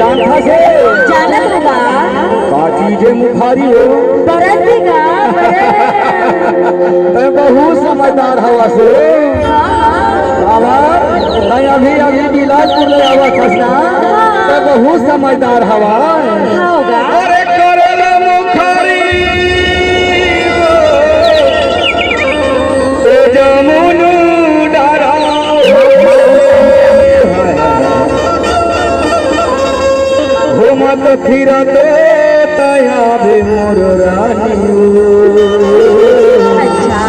जानता से जानत होगा काची जे मुखारी हो बरत भी का ते बहुत समझदार हवा से बाबा नहीं अभी अभी बिलासपुर ले आवा खसना ते बहुत समझदार हवा होगा अरे करेला मुखारी ते जमुनु डारा घूमत फिरत तया भी मोर रानी अच्छा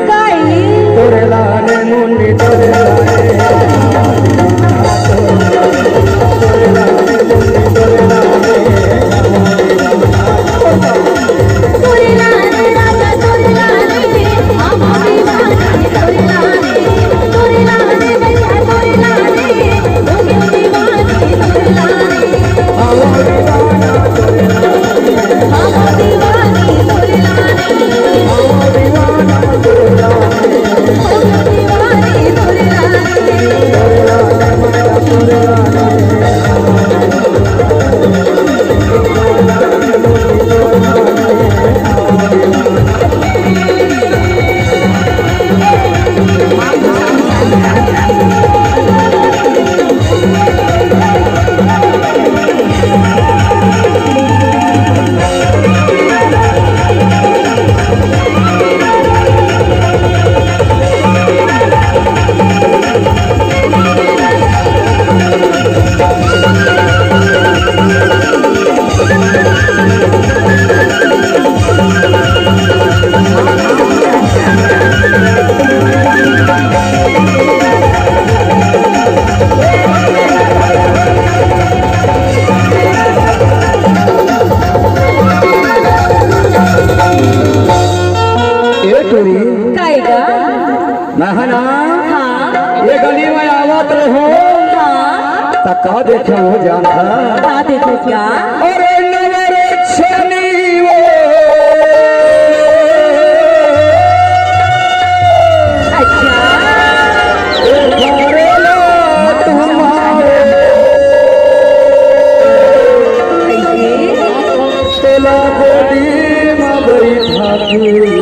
काई तोरे लाने मुन्नी तोरे तोरे लाने राजा तोरे लाने हम दीवाने तोरे लाने भैया तोरे लाने हम दीवाने तोरे लाने हम दीवाने तोरे काईगा नहना हाँ ये गली में आवत रहो हाँ तका देखे हो जानता बता देखो क्या अरे नवर छनी वो अच्छा करेला तुम्हारे कैसे तेला गोदी में बैठा के